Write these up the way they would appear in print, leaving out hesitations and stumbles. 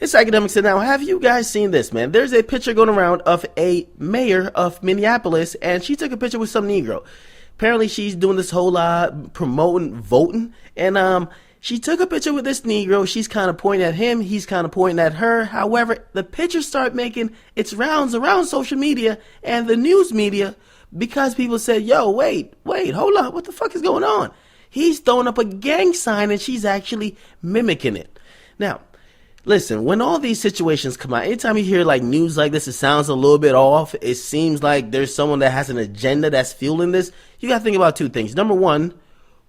It's Academics, and now have you guys seen this, man? There's a picture going around of a mayor of Minneapolis, and she took a picture with some Negro. Apparently, she's doing this whole promoting voting, and she took a picture with this Negro. She's kind of pointing at him. He's kind of pointing at her. However, the picture started making its rounds around social media and the news media because people said, yo, wait, hold on. What the fuck is going on? He's throwing up a gang sign, and she's actually mimicking it. Now, listen, when all these situations come out, anytime you hear like news like this, it sounds a little bit off. It seems like there's someone that has an agenda that's fueling this. You got to think about two things. Number one,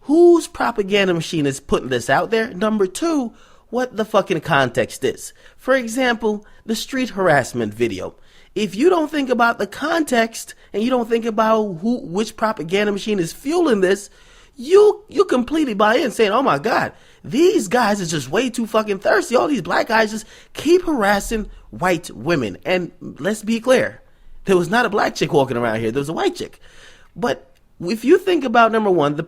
whose propaganda machine is putting this out there? Number two, what the fucking context is. For example, the street harassment video. If you don't think about the context and you don't think about which propaganda machine is fueling this, you completely buy in saying, oh my God, these guys are just way too fucking thirsty. All these black guys just keep harassing white women. And let's be clear, there was not a black chick walking around here. There was a white chick. But if you think about number one,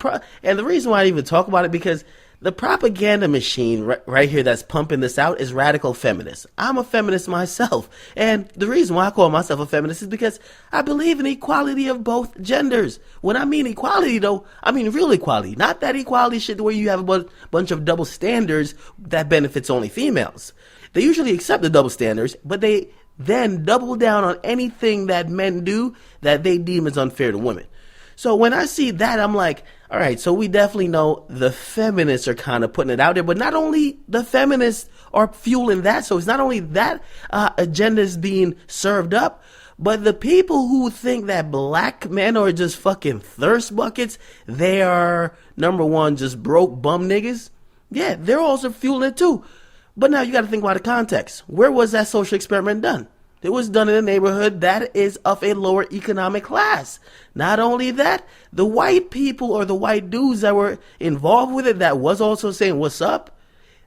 and the reason why I even talk about it, because the propaganda machine right here that's pumping this out is radical feminists. I'm a feminist myself. And the reason why I call myself a feminist is because I believe in equality of both genders. When I mean equality, though, I mean real equality. Not that equality shit where you have a bunch of double standards that benefits only females. They usually accept the double standards, but they then double down on anything that men do that they deem as unfair to women. So when I see that, I'm like, all right, so we definitely know the feminists are kind of putting it out there, but not only the feminists are fueling that, so it's not only that agenda is being served up, but the people who think that black men are just fucking thirst buckets, they are, number one, just broke bum niggas. Yeah, they're also fueling it too. But now you got to think about the context. Where was that social experiment done? It was done in a neighborhood that is of a lower economic class. Not only that, the white people or the white dudes that were involved with it that was also saying, what's up?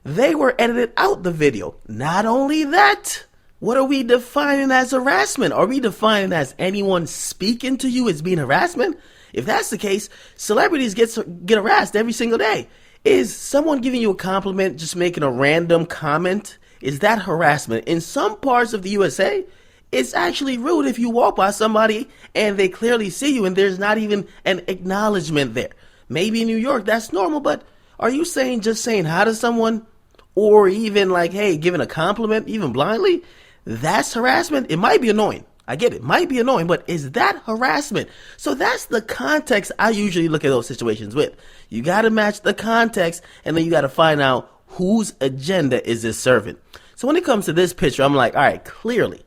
They were edited out the video. Not only that, what are we defining as harassment? Are we defining as anyone speaking to you as being harassment? If that's the case, celebrities get harassed every single day. Is someone giving you a compliment, just making a random comment? Is that harassment? In some parts of the USA, it's actually rude if you walk by somebody and they clearly see you and there's not even an acknowledgement there. Maybe in New York, that's normal, but are you just saying hi to someone or even like, hey, giving a compliment, even blindly? That's harassment. It might be annoying. I get it. Might be annoying, but is that harassment? So that's the context I usually look at those situations with. You got to match the context and then you got to find out whose agenda is this serving? So when it comes to this picture, I'm like, all right, clearly,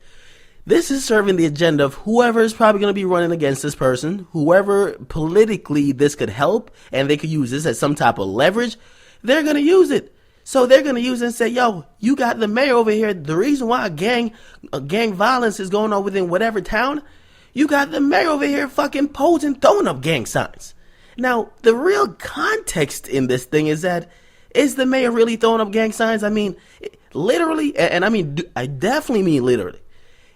this is serving the agenda of whoever is probably going to be running against this person, whoever politically this could help, and they could use this as some type of leverage, they're going to use it. So they're going to use it and say, yo, you got the mayor over here. The reason why gang violence is going on within whatever town, you got the mayor over here fucking posing, throwing up gang signs. Now, the real context in this thing is that, is the mayor really throwing up gang signs? I mean, literally, and I mean, I definitely mean literally.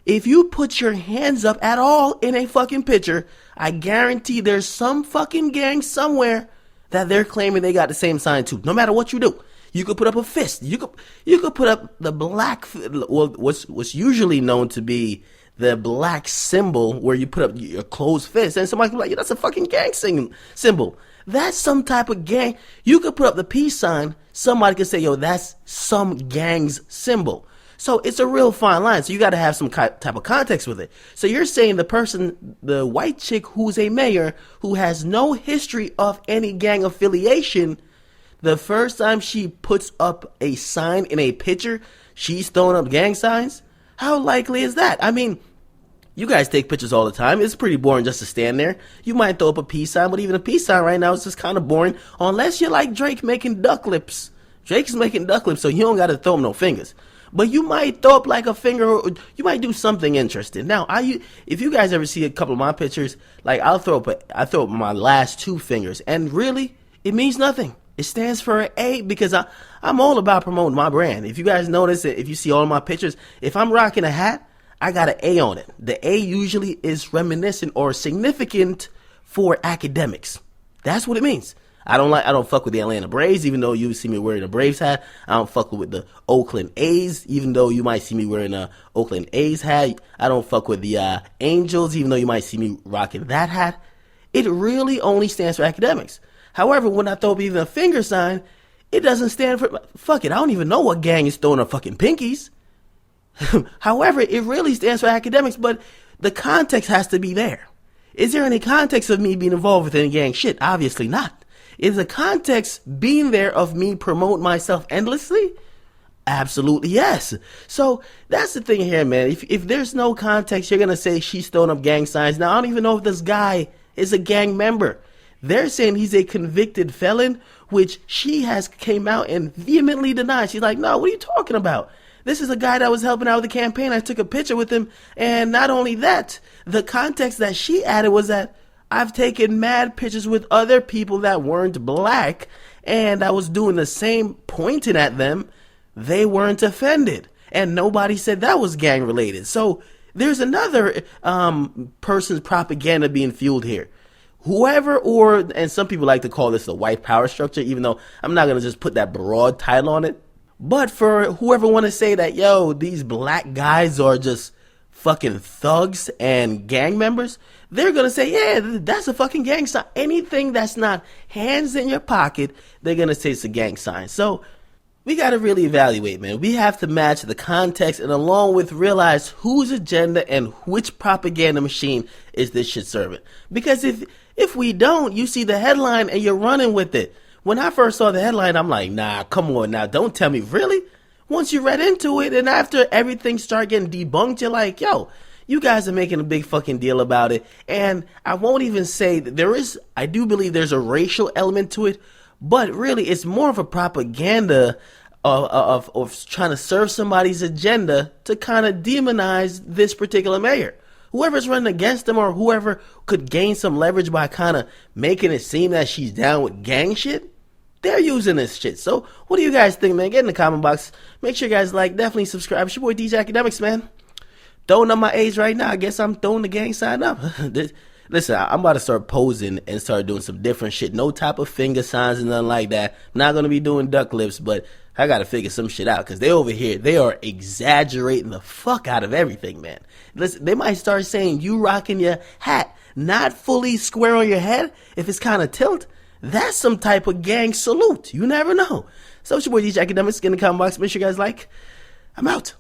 If you put your hands up at all in a fucking picture, I guarantee there's some fucking gang somewhere that they're claiming they got the same sign too. No matter what you do, you could put up a fist. You could put up the black, well, what's usually known to be the black symbol where you put up your closed fist, and somebody could be like, yeah, that's a fucking gang symbol. That's some type of gang. You could put up the peace sign. Somebody could say, yo, that's some gang's symbol. So it's a real fine line. So you got to have some type of context with it. So you're saying the person, the white chick who's a mayor, who has no history of any gang affiliation, the first time she puts up a sign in a picture, she's throwing up gang signs? How likely is that? I mean, you guys take pictures all the time. It's pretty boring just to stand there. You might throw up a peace sign, but even a peace sign right now is just kind of boring unless you're like Drake making duck lips. Drake's making duck lips, so you don't got to throw him no fingers. But you might throw up like a finger, or you might do something interesting. Now, if you guys ever see a couple of my pictures, like I throw up my last two fingers, and really, it means nothing. It stands for an A because I'm all about promoting my brand. If you guys notice it, if you see all of my pictures, if I'm rocking a hat, I got an A on it. The A usually is reminiscent or significant for academics. That's what it means. I don't fuck with the Atlanta Braves, even though you see me wearing a Braves hat. I don't fuck with the Oakland A's, even though you might see me wearing a Oakland A's hat. I don't fuck with the Angels, even though you might see me rocking that hat. It really only stands for Akademiks. However, when I throw up even a finger sign, it doesn't stand for, fuck it, I don't even know what gang is throwing up fucking pinkies. However, it really stands for Akademiks, but the context has to be there. Is there any context of me being involved with any gang shit? Obviously not. Is the context being there of me promoting myself endlessly? Absolutely yes. So that's the thing here, man. If there's no context, you're going to say she's throwing up gang signs. Now, I don't even know if this guy is a gang member. They're saying he's a convicted felon, which she has came out and vehemently denied. She's like, no, what are you talking about? This is a guy that was helping out with the campaign. I took a picture with him. And not only that, the context that she added was that I've taken mad pictures with other people that weren't black, and I was doing the same, pointing at them. They weren't offended. And nobody said that was gang related. So there's another person's propaganda being fueled here. Whoever, and some people like to call this the white power structure, even though I'm not going to just put that broad title on it. But for whoever want to say that, yo, these black guys are just fucking thugs and gang members, they're going to say, yeah, that's a fucking gang sign. Anything that's not hands in your pocket, they're going to say it's a gang sign. So we got to really evaluate, man. We have to match the context and along with realize whose agenda and which propaganda machine is this shit serving. Because if we don't, you see the headline and you're running with it. When I first saw the headline, I'm like, nah, come on now. Don't tell me. Really? Once you read into it and after everything started getting debunked, you're like, yo, you guys are making a big fucking deal about it. And I won't even say that I do believe there's a racial element to it, but really it's more of a propaganda of trying to serve somebody's agenda to kind of demonize this particular mayor. Whoever's running against them or whoever could gain some leverage by kind of making it seem that she's down with gang shit, they're using this shit. So what do you guys think, man? Get in the comment box. Make sure you guys definitely subscribe. It's your boy DJ Akademiks, man. Throwing up my A's right now. I guess I'm throwing the gang sign up. Listen, I'm about to start posing and start doing some different shit. No type of finger signs and nothing like that. Not going to be doing duck lips, but I got to figure some shit out because they over here, they are exaggerating the fuck out of everything, man. Listen, they might start saying you rocking your hat not fully square on your head. If it's kind of tilt, that's some type of gang salute. You never know. So it's your boy DJ Akademiks. Get in the comment box. Make sure you guys I'm out.